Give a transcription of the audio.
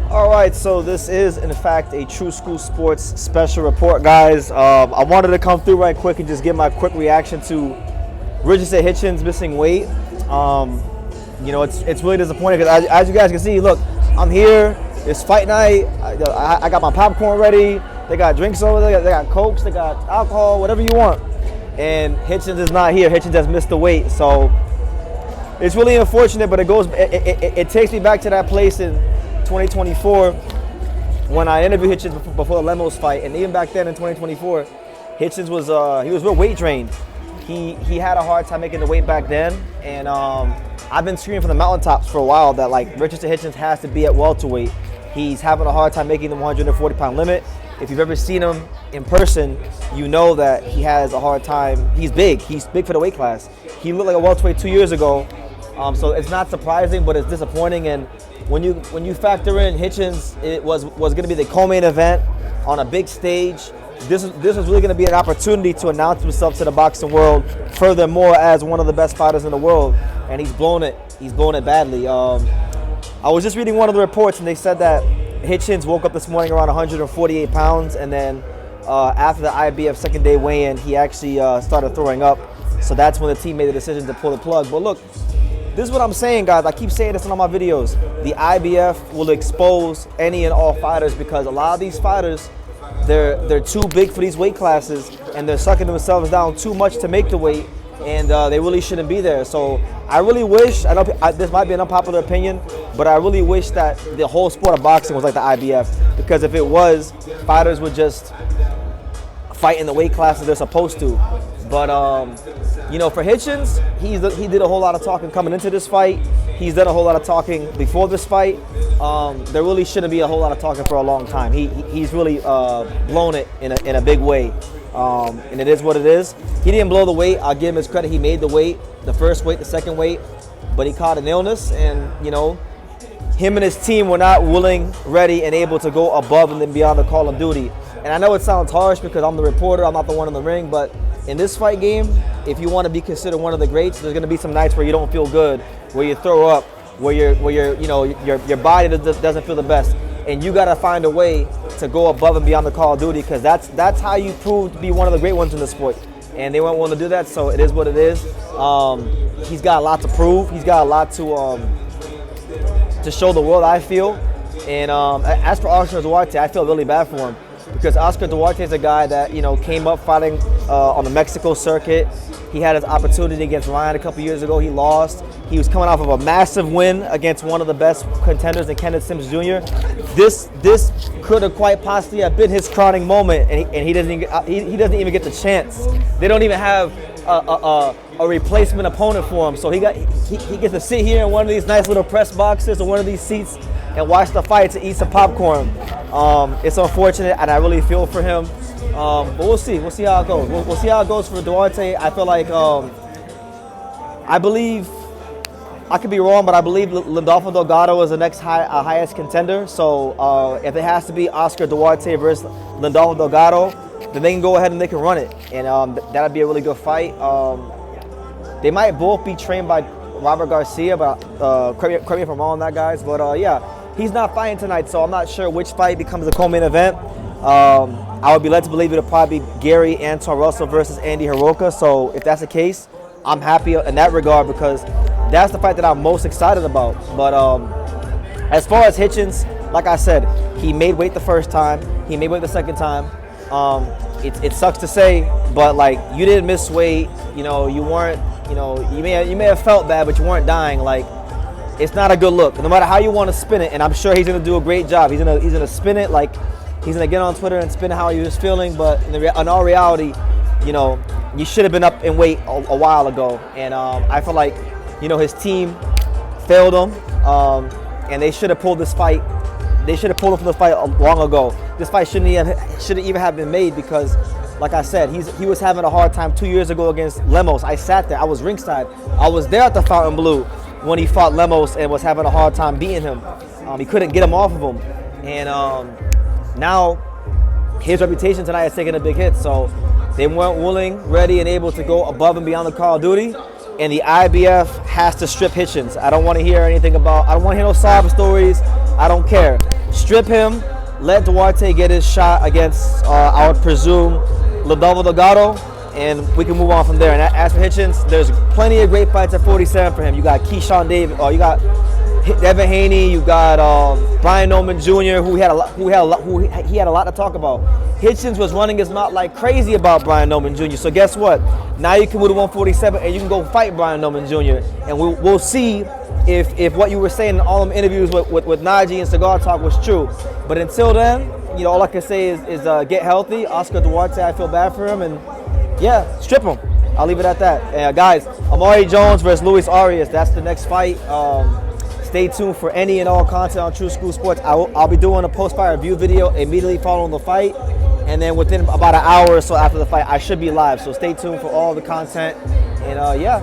All right, so this is in fact a True School Sports special report, guys. I wanted to come through right quick and just give my quick reaction to Richardson Hitchins missing weight. It's really disappointing because as you guys can see, look, I'm here. It's fight night. I got my popcorn ready. They got drinks over there. They got Cokes. They got alcohol, whatever you want. And Hitchens is not here. Hitchens has missed the weight, so it's really unfortunate. But it takes me back to that place in 2024 when I interviewed Hitchens before the Lemos fight, and even back then in 2024, Hitchens was he was real weight drained. He had a hard time making the weight back then, and I've been screaming from the mountaintops for a while that like Richardson Hitchens has to be at welterweight. He's having a hard time making the 140-pound limit. If you've ever seen him in person, you know that he has a hard time. He's big for the weight class. He looked like a welterweight 2 years ago, so it's not surprising, but it's disappointing. And when you factor in Hitchens, it was going to be the co-main event on a big stage. This was really going to be an opportunity to announce himself to the boxing world, furthermore as one of the best fighters in the world, and he's blown it. He's blown it badly. I was just reading one of the reports, and they said that Hitchens woke up this morning around 148 pounds, and then after the IBF second day weigh-in, he actually started throwing up. So that's when the team made the decision to pull the plug. But look, this is what I'm saying, guys. I keep saying this in all my videos. The IBF will expose any and all fighters because a lot of these fighters, they're too big for these weight classes, and they're sucking themselves down too much to make the weight, and they really shouldn't be there. So I really wish, I know this might be an unpopular opinion, but I really wish that the whole sport of boxing was like the IBF, because if it was, fighters would just fight in the weight classes they're supposed to. But for Hitchens, he did a whole lot of talking coming into this fight. He's done a whole lot of talking before this fight. There really shouldn't be a whole lot of talking for a long time. He's really blown it in a big way, and it is what it is. He didn't blow the weight. I'll give him his credit. He made the weight, the first weight, the second weight, but he caught an illness, and him and his team were not willing, ready, and able to go above and then beyond the call of duty. And I know it sounds harsh because I'm the reporter, I'm not the one in the ring, but in this fight game, if you want to be considered one of the greats, there's going to be some nights where you don't feel good, where you throw up, where your body doesn't feel the best, and you got to find a way to go above and beyond the call of duty, because that's how you prove to be one of the great ones in the sport. And they weren't willing to do that, so it is what it is. He's got a lot to prove. He's got a lot to show the world, I feel. And as for Oscar Duarte, I feel really bad for him, because Oscar Duarte is a guy that came up fighting on the Mexico circuit. He had his opportunity against Ryan a couple years ago. He lost. He was coming off of a massive win against one of the best contenders in Kenneth Sims Jr. This could have quite possibly have been his crowning moment, and he doesn't even get the chance. They don't even have a replacement opponent for him, so he gets to sit here in one of these nice little press boxes or one of these seats and watch the fights and eat some popcorn. It's unfortunate, and I really feel for him. But we'll see. We'll see how it goes. We'll see how it goes for Duarte. I feel like I believe, I could be wrong, but I believe Landolfo Delgado is the next highest contender. So if it has to be Oscar Duarte versus Landolfo Delgado, then they can go ahead and they can run it, and that'd be a really good fight. They might both be trained by Robert Garcia, but correct me if I'm wrong on that, guys. But yeah, he's not fighting tonight, so I'm not sure which fight becomes the co-main event. I would be led to believe it'll probably be Gary Anton Russell versus Andy Hiroka. So if that's the case, I'm happy in that regard, because that's the fight that I'm most excited about. But as far as Hitchens, like I said, he made weight the first time. He made weight the second time. It sucks to say, but like, you didn't miss weight. You weren't. You may have felt bad, but you weren't dying. Like, it's not a good look. No matter how you want to spin it, and I'm sure he's gonna do a great job. He's gonna spin it like he's gonna get on Twitter and spin how he was feeling. But in all reality, you should have been up in weight a while ago. And I feel like his team failed him, and they should have pulled this fight. They should have pulled him from this fight long ago. This fight shouldn't even have been made, because, like I said, he was having a hard time 2 years ago against Lemos. I sat there. I was ringside. I was there at the Fontainebleau when he fought Lemos and was having a hard time beating him. He couldn't get him off of him. And now his reputation tonight is taking a big hit. So they weren't willing, ready, and able to go above and beyond the call of duty. And the IBF has to strip Hitchens. I don't want to hear anything about, I don't want to hear no sob stories. I don't care. strip him, let Duarte get his shot against, I would presume, Ladolfo Delgado, and we can move on from there. And as for Hitchens, there's plenty of great fights at 47 for him. You got Keyshawn Davis, you got Devin Haney, you got Brian Noman Jr., who he had a lot to talk about. Hitchens was running his mouth like crazy about Brian Noman Jr. So guess what? Now you can move to 147 and you can go fight Brian Noman Jr. And we'll see if what you were saying in all them interviews with Najee and Cigar Talk was true. But until then, all I can say is get healthy. Oscar Duarte, I feel bad for him, and yeah, strip him. I'll leave it at that. And guys, Amari Jones versus Luis Arias. That's the next fight. Stay tuned for any and all content on True School Sports. I'll be doing a post-fight review video immediately following the fight. And then within about an hour or so after the fight, I should be live. So stay tuned for all the content. And yeah.